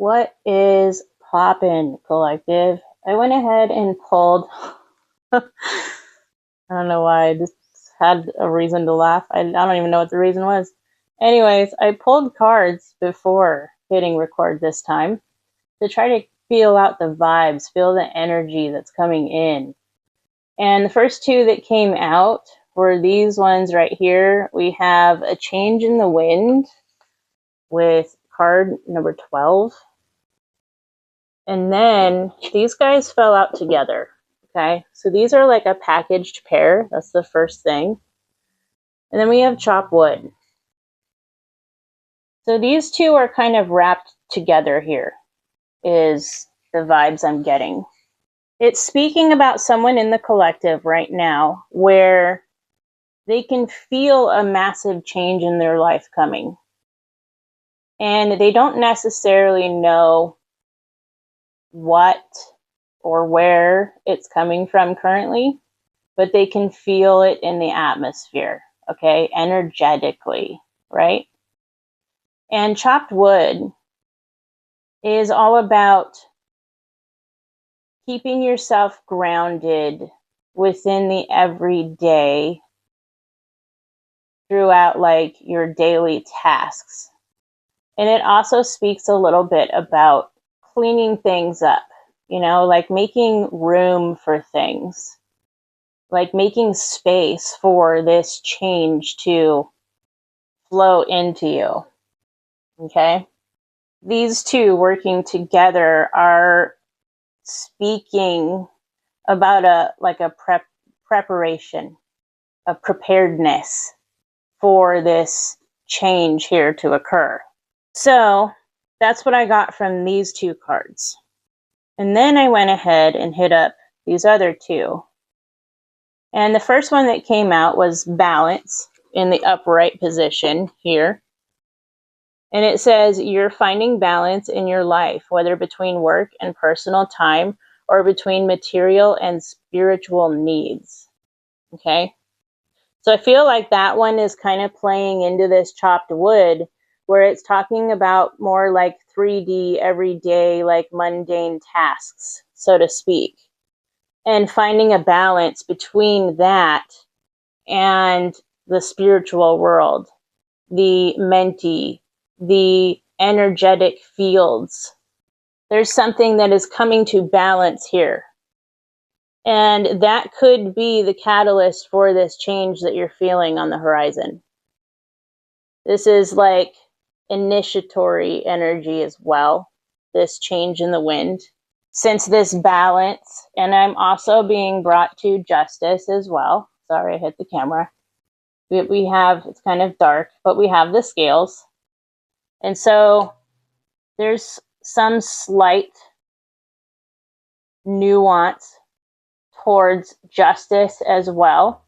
What is poppin', collective? I went ahead and pulled, I don't know why, I just had a reason to laugh. I don't even know what the reason was. Anyways, I pulled cards before hitting record this time to try to feel out the vibes, feel the energy that's coming in. And the first two that came out were these ones right here. We have a change in the wind with card number 12. And then these guys fell out together. Okay, so these are like a packaged pair. That's the first thing. And then we have chop wood. So these two are kind of wrapped together here, is the vibes I'm getting. It's speaking about someone in the collective right now where they can feel a massive change in their life coming. And they don't necessarily know what or where it's coming from currently, but they can feel it in the atmosphere, okay, energetically, right? And chopped wood is all about keeping yourself grounded within the everyday throughout like your daily tasks. And it also speaks a little bit about cleaning things up, you know, like making room for things, like making space for this change to flow into you. Okay? These two working together are speaking about a preparation, a preparedness for this change here to occur. So that's what I got from these two cards. And then I went ahead and hit up these other two. And the first one that came out was balance in the upright position here. And it says you're finding balance in your life, whether between work and personal time or between material and spiritual needs. Okay? So I feel like that one is kind of playing into this chopped wood, where it's talking about more like 3D, everyday, like mundane tasks, so to speak. And finding a balance between that and the spiritual world, the menti, the energetic fields. There's something that is coming to balance here. And that could be the catalyst for this change that you're feeling on the horizon. This is like initiatory energy as well, this change in the wind. Since this balance, and I'm also being brought to justice as well. Sorry, I hit the camera. We have, it's kind of dark, but we have the scales. And so there's some slight nuance towards justice as well.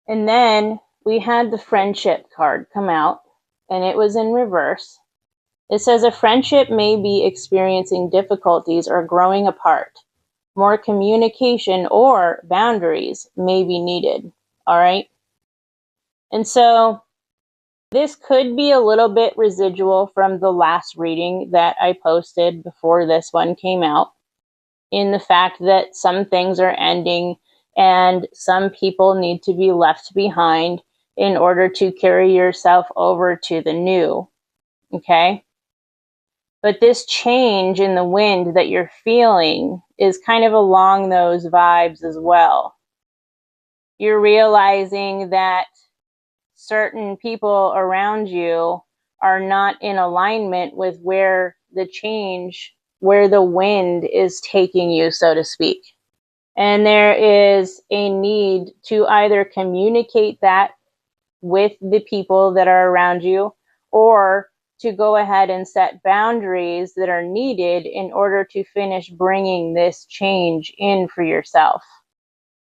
And then we had the friendship card come out, and it was in reverse. It says a friendship may be experiencing difficulties or growing apart. More communication or boundaries may be needed. All right. And so this could be a little bit residual from the last reading that I posted before this one came out, in the fact that some things are ending and some people need to be left behind in order to carry yourself over to the new. Okay? But this change in the wind that you're feeling is kind of along those vibes as well. You're realizing that certain people around you are not in alignment with where the change, where the wind is taking you, so to speak. And there is a need to either communicate that with the people that are around you, or to go ahead and set boundaries that are needed in order to finish bringing this change in for yourself.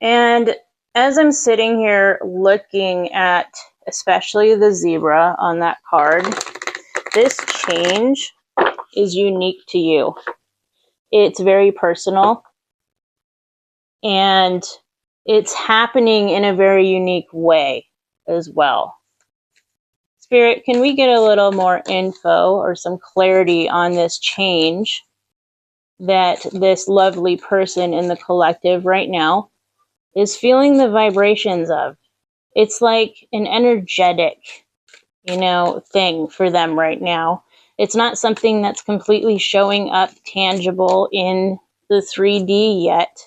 And as I'm sitting here looking at especially the zebra on that card, this change is unique to you. It's very personal, and it's happening in a very unique way as well. Spirit, can we get a little more info or some clarity on this change that this lovely person in the collective right now is feeling the vibrations of? It's like an energetic, thing for them right now. It's not something that's completely showing up tangible in the 3D yet,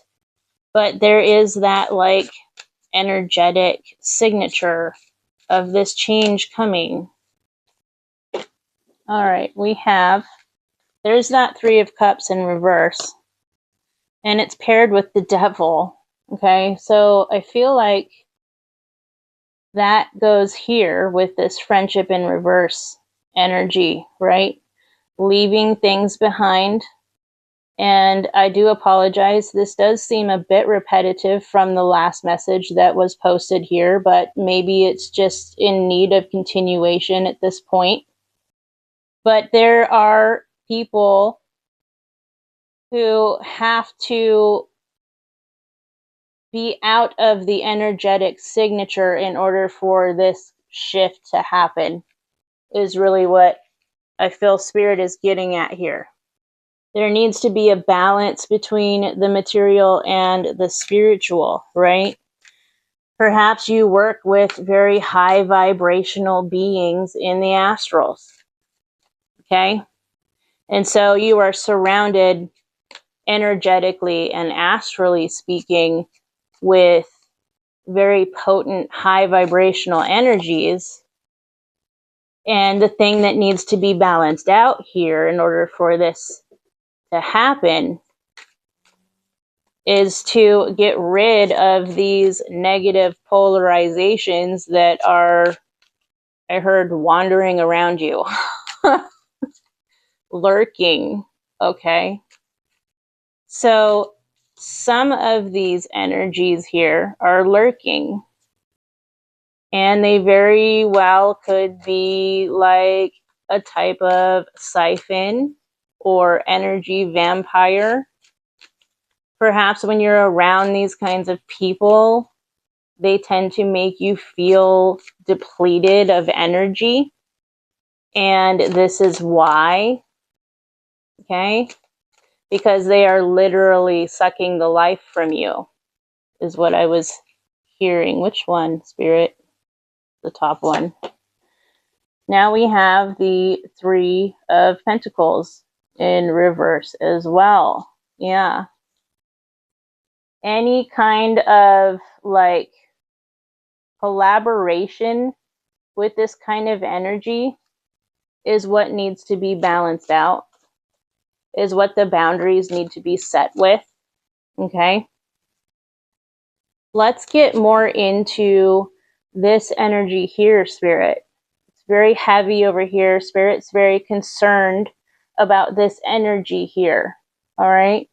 but there is that like energetic signature of this change coming. All right, there's that 3 of Cups in reverse, and it's paired with the Devil. Okay, so I feel like that goes here with this friendship in reverse energy, right? Leaving things behind. And I do apologize. This does seem a bit repetitive from the last message that was posted here, but maybe it's just in need of continuation at this point. But there are people who have to be out of the energetic signature in order for this shift to happen, is really what I feel Spirit is getting at here. There needs to be a balance between the material and the spiritual, right? Perhaps you work with very high vibrational beings in the astrals, okay? And so you are surrounded energetically and astrally speaking with very potent high vibrational energies. And the thing that needs to be balanced out here in order for this to happen is to get rid of these negative polarizations that are, I heard, wandering around you. Lurking, okay? So some of these energies here are lurking, and they very well could be like a type of siphon or energy vampire. Perhaps when you're around these kinds of people, they tend to make you feel depleted of energy. And this is why, okay? Because they are literally sucking the life from you, is what I was hearing. Which one, Spirit? The top one. Now we have the 3 of Pentacles in reverse as well. Yeah. Any kind of like collaboration with this kind of energy is what needs to be balanced out, is what the boundaries need to be set with, okay? Let's get more into this energy here, Spirit. It's very heavy over here. Spirit's very concerned about this energy here, all right?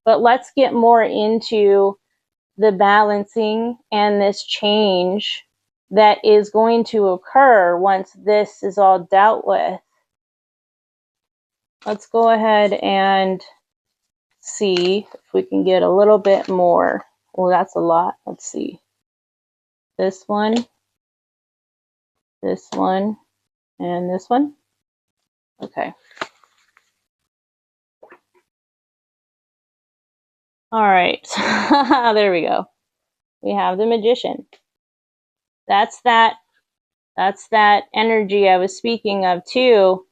But let's get more into the balancing and this change that is going to occur once this is all dealt with. Let's go ahead and see if we can get a little bit more. Well, that's a lot. Let's see. This one, and this one. Okay. All right. There we go. We have the Magician. That's that energy I was speaking of too.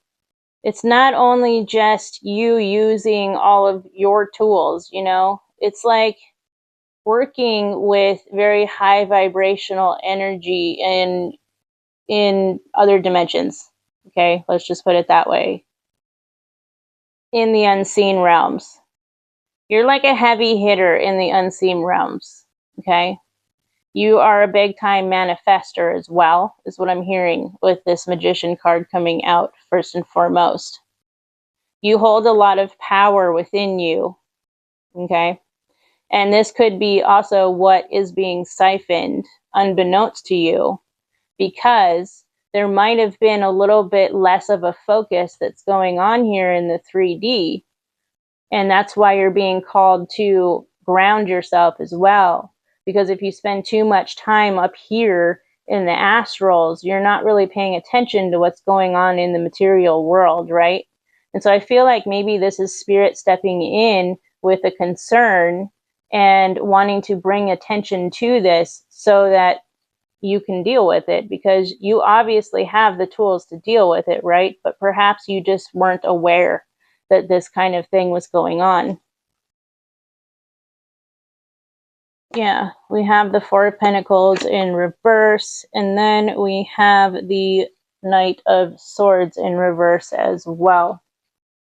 It's not only just you using all of your tools, it's like working with very high vibrational energy in other dimensions. Okay, let's just put it that way. In the unseen realms. You're like a heavy hitter in the unseen realms. Okay? You are a big time manifester as well, is what I'm hearing with this Magician card coming out first and foremost. You hold a lot of power within you. Okay? And this could be also what is being siphoned unbeknownst to you, because there might have been a little bit less of a focus that's going on here in the 3D. And that's why you're being called to ground yourself as well. Because if you spend too much time up here in the astrals, you're not really paying attention to what's going on in the material world, right? And so I feel like maybe this is spirit stepping in with a concern and wanting to bring attention to this so that you can deal with it, because you obviously have the tools to deal with it, right? But perhaps you just weren't aware that this kind of thing was going on. Yeah, we have the Four of Pentacles in reverse, and then we have the Knight of Swords in reverse as well.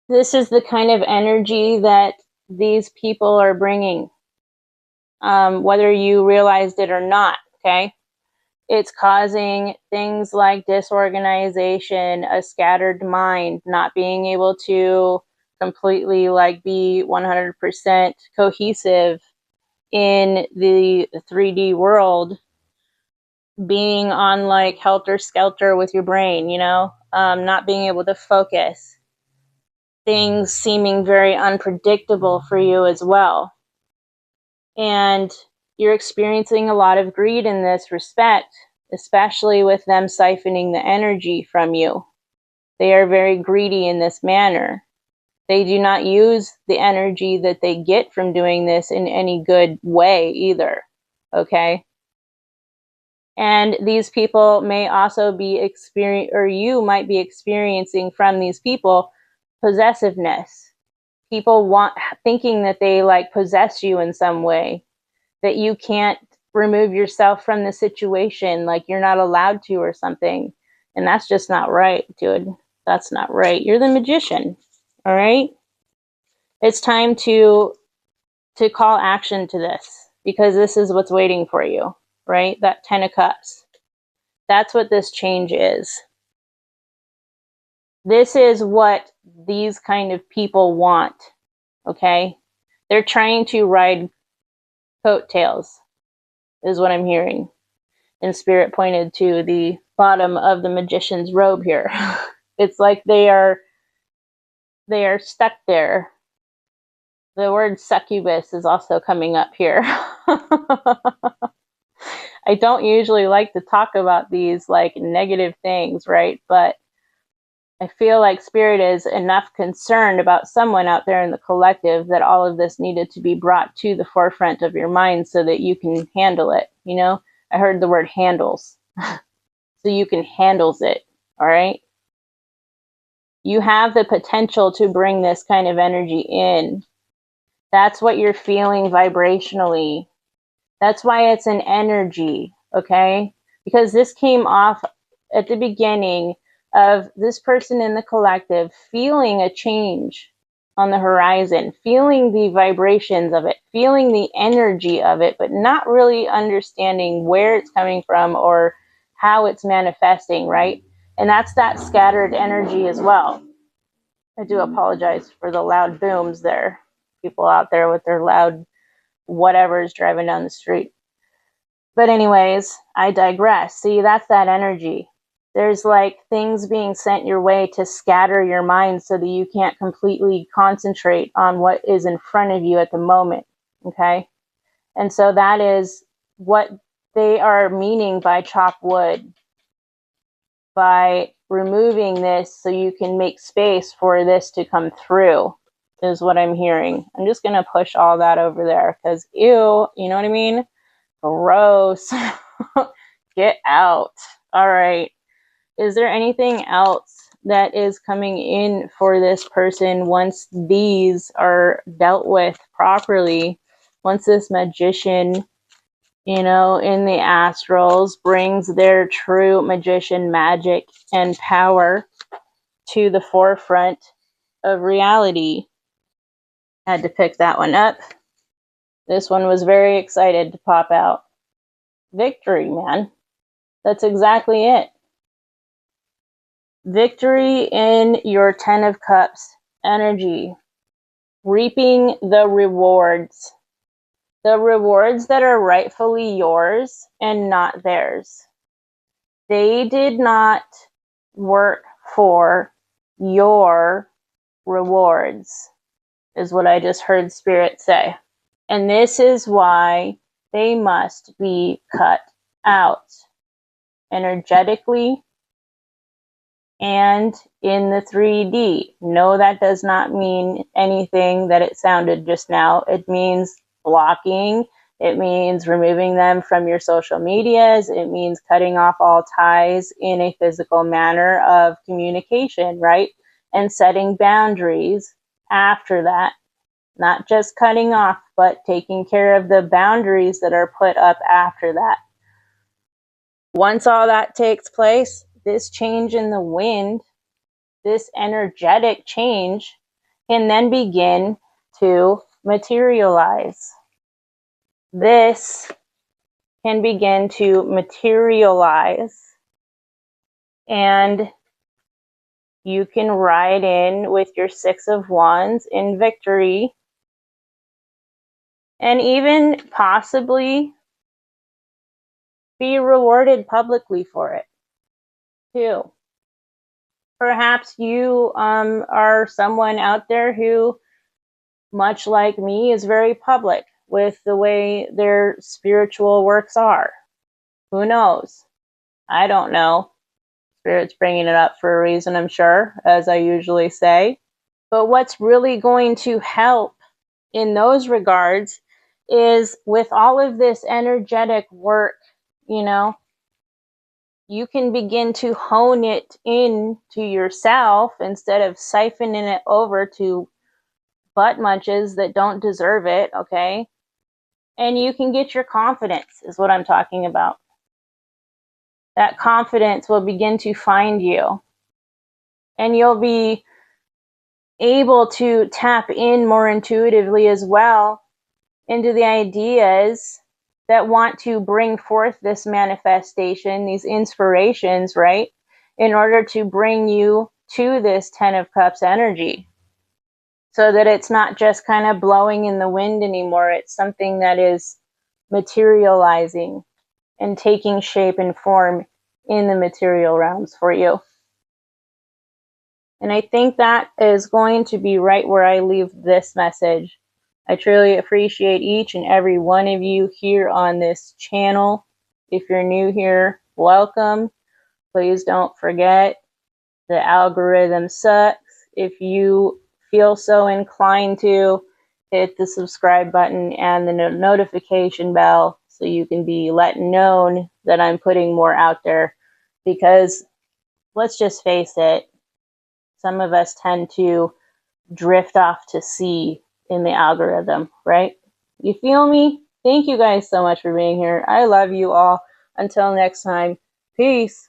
This is the kind of energy that these people are bringing, whether you realized it or not, okay? It's causing things like disorganization, a scattered mind, not being able to completely like be 100% cohesive in the 3D world, being on like helter skelter with your brain, you know, not being able to focus, things seeming very unpredictable for you as well. And you're experiencing a lot of greed in this respect, especially with them siphoning the energy from you. They are very greedy in this manner. They do not use the energy that they get from doing this in any good way either, okay? And these people may also be or you might be experiencing from these people possessiveness. People thinking that they like possess you in some way, that you can't remove yourself from the situation, like you're not allowed to or something. And that's just not right, dude. That's not right. You're the magician, all right? It's time to call action to this, because this is what's waiting for you, right? That 10 of Cups. That's what this change is. This is what these kind of people want, okay? They're trying to ride coattails, is what I'm hearing. And Spirit pointed to the bottom of the magician's robe here. It's like they are stuck there. The word succubus is also coming up here. I don't usually like to talk about these like negative things, right? But I feel like Spirit is enough concerned about someone out there in the collective that all of this needed to be brought to the forefront of your mind so that you can handle it, you know? I heard the word handles. So you can handles it, all right? You have the potential to bring this kind of energy in. That's what you're feeling vibrationally. That's why it's an energy, okay? Because this came off at the beginning of this person in the collective feeling a change on the horizon, feeling the vibrations of it, feeling the energy of it, but not really understanding where it's coming from or how it's manifesting, right? And that's that scattered energy as well. I do apologize for the loud booms there. People out there with their loud whatever's driving down the street. But anyways, I digress. See, that's that energy. There's like things being sent your way to scatter your mind so that you can't completely concentrate on what is in front of you at the moment, okay? And so that is what they are meaning by chop wood, by removing this so you can make space for this to come through, is what I'm hearing. I'm just going to push all that over there because, ew, you know what I mean? Gross. Get out. All right. Is there anything else that is coming in for this person once these are dealt with properly? Once this magician, you know, in the astrals brings their true magician magic and power to the forefront of reality. Had to pick that one up. This one was very excited to pop out. Victory, man. That's exactly it. Victory in your 10 of Cups energy. Reaping the rewards. The rewards that are rightfully yours and not theirs. They did not work for your rewards, is what I just heard Spirit say. And this is why they must be cut out. energetically and in the 3D. No, that does not mean anything that it sounded just now. It means blocking. It means removing them from your social medias. It means cutting off all ties in a physical manner of communication, right? And setting boundaries after that. Not just cutting off, but taking care of the boundaries that are put up after that. Once all that takes place, this change in the wind, this energetic change, can then begin to materialize. This can begin to materialize, and you can ride in with your 6 of Wands in victory, and even possibly be rewarded publicly for it too. Perhaps you are someone out there who, much like me, is very public with the way their spiritual works are. Who knows? I don't know. Spirit's bringing it up for a reason, I'm sure, as I usually say. But what's really going to help in those regards is with all of this energetic work, you can begin to hone it in to yourself instead of siphoning it over to butt munches that don't deserve it, okay? And you can get your confidence, is what I'm talking about. That confidence will begin to find you. And you'll be able to tap in more intuitively as well into the ideas that want to bring forth this manifestation, these inspirations, right? In order to bring you to this 10 of Cups energy. So that it's not just kind of blowing in the wind anymore. It's something that is materializing and taking shape and form in the material realms for you. And I think that is going to be right where I leave this message. I truly appreciate each and every one of you here on this channel. If you're new here, welcome. Please don't forget, the algorithm sucks. If you feel so inclined to, hit the subscribe button and the notification bell so you can be let known that I'm putting more out there. Because let's just face it, some of us tend to drift off to sea in the algorithm, right? You feel me? Thank you guys so much for being here. I love you all. Until next time, peace.